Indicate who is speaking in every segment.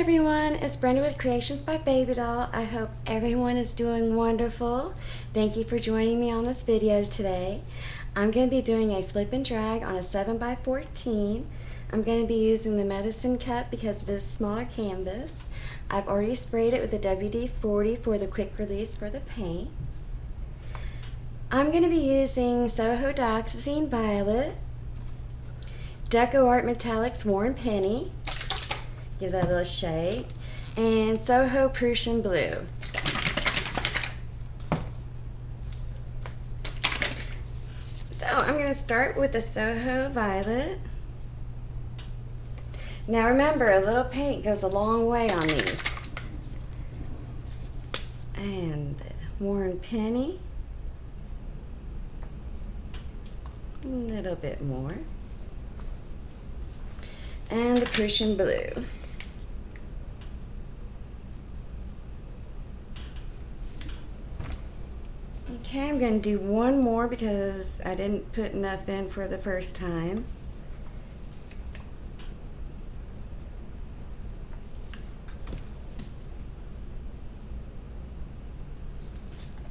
Speaker 1: everyone, it's Brenda with Creations by Babydoll. I hope everyone is doing wonderful. Thank you for joining me on this video today. I'm going to be doing a flip and drag on a 7x14. I'm going to be using the medicine cup because it is smaller canvas. I've already sprayed it with the WD-40 for the quick release for the paint. I'm going to be using Soho Dioxizine Violet, DecoArt Metallics Worn Penny, give that a little shake, and Soho Prussian Blue. So I'm going to start with the Soho Violet. Now remember, a little paint goes a long way on these. And the Worn Penny, a little bit more, and the Prussian Blue. Okay, I'm going to do one more because I didn't put enough in for the first time.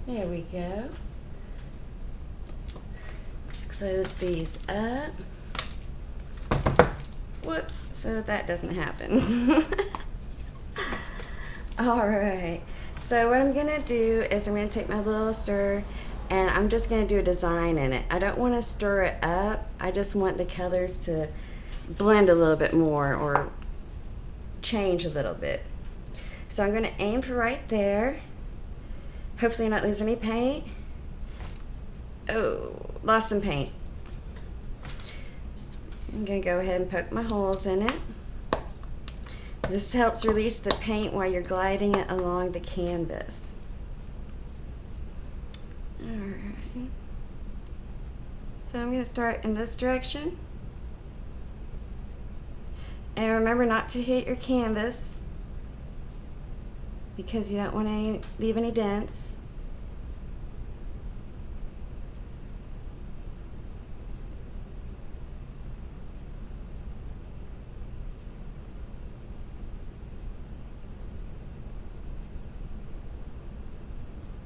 Speaker 1: There we go. Let's close these up. Whoops, so that doesn't happen. Alright, so what I'm going to do is I'm going to take my little stir and I'm just going to do a design in it. I don't want to stir it up, I just want the colors to blend a little bit more or change a little bit. So I'm going to aim for right there. Hopefully not lose any paint. Oh, lost some paint. I'm going to go ahead and poke my holes in it. This helps release the paint while you're gliding it along the canvas. Alright. So I'm going to start in this direction. And remember not to hit your canvas because you don't want to leave any dents.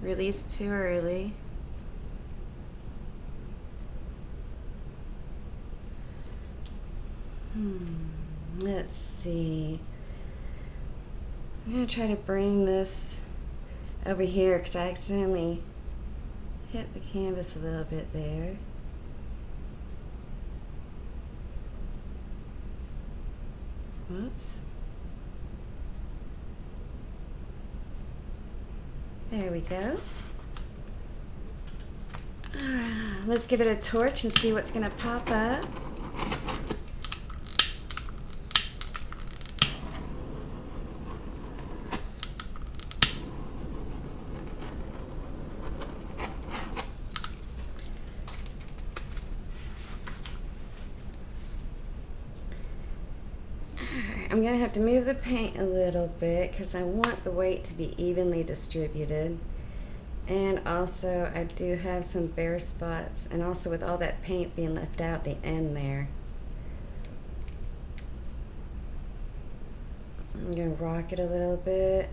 Speaker 1: Release too early. Let's see. I'm going to try to bring this over here because I accidentally hit the canvas a little bit there. Whoops. There we go. Let's give it a torch and see what's going to pop up. I'm going to have to move the paint a little bit because I want the weight to be evenly distributed. And also I do have some bare spots, and also with all that paint being left out the end there. I'm going to rock it a little bit.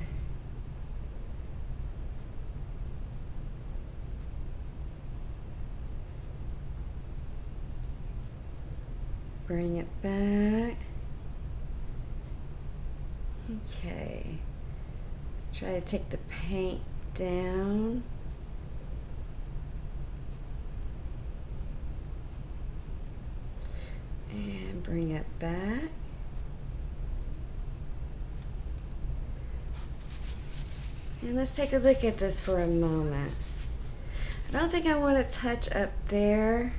Speaker 1: Bring it back. Okay, let's try to take the paint down. And bring it back. And let's take a look at this for a moment. I don't think I want to touch up there.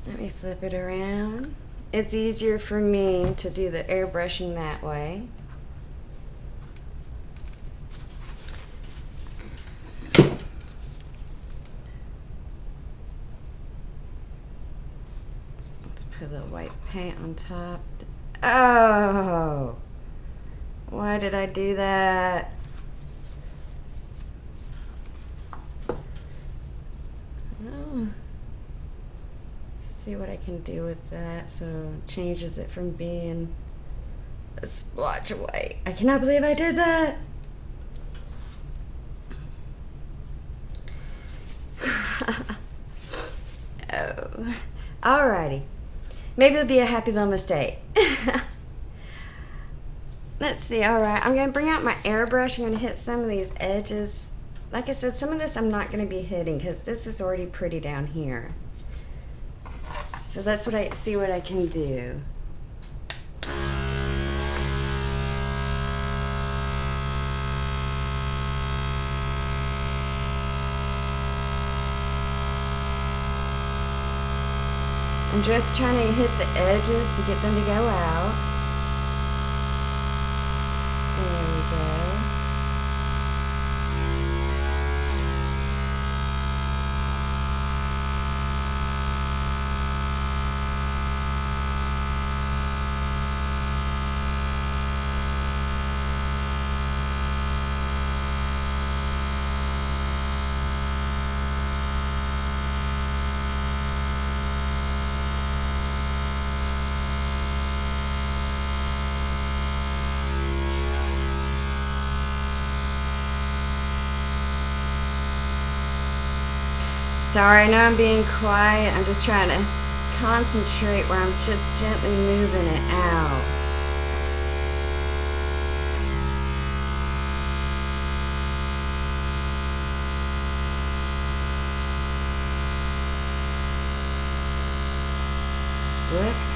Speaker 1: Let me flip it around. It's easier for me to do the airbrushing that way. Let's put a little white paint on top. Oh! Why did I do that? Oh. see what I can do with that so it changes it from being a splotch of white. I cannot believe I did that. Oh, alrighty. Maybe it'll be a happy little mistake. Let's see. Alright, I'm going to bring out my airbrush. I'm going to hit some of these edges. Like I said, some of this I'm not going to be hitting because this is already pretty down here. So that's what I see what I can do. I'm just trying to hit the edges to get them to go out. There we go. Sorry, I know I'm being quiet. I'm just trying to concentrate where I'm just gently moving it out. Whoops.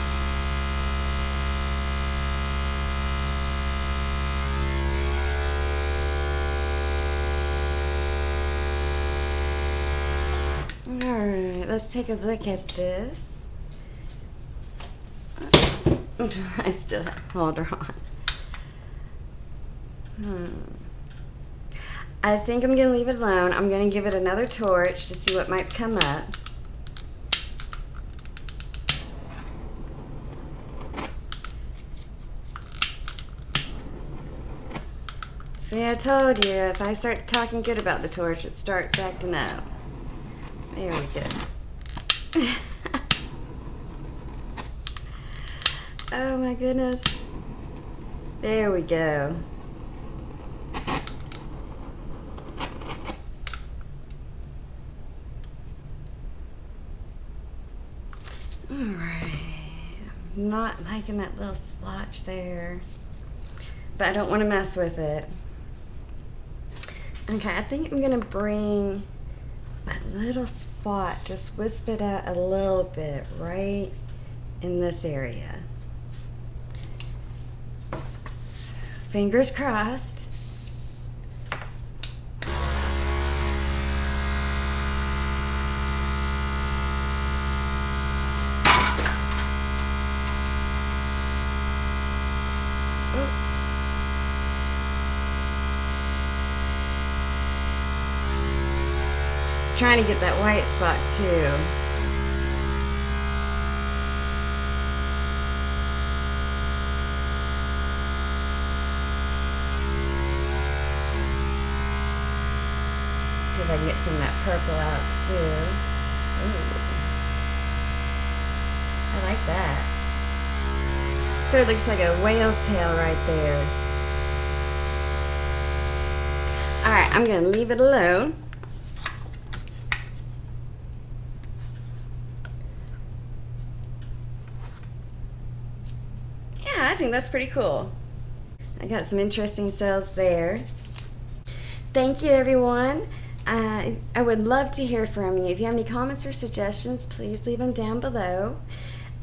Speaker 1: Alright, let's take a look at this. I still hold her on. I think I'm going to leave it alone. I'm going to give it another torch to see what might come up. See, I told you, if I start talking good about the torch, it starts acting up. There we go. Oh my goodness. There we go. Alright. I'm not liking that little splotch there. But I don't want to mess with it. Okay, I think I'm going to bring that little spot, just wisp it out a little bit right in this area. Fingers crossed. Trying to get that white spot too. See if I can get some of that purple out too. Ooh. I like that. Sort of looks like a whale's tail right there. Alright, I'm going to leave it alone. I think that's pretty cool. I got some interesting cells there. Thank you, everyone. I would love to hear from you. If you have any comments or suggestions, please leave them down below.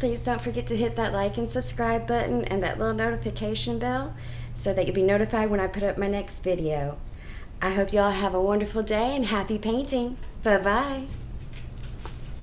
Speaker 1: Please don't forget to hit that like and subscribe button and that little notification bell so that you'll be notified when I put up my next video. I hope you all have a wonderful day and happy painting. Bye-bye.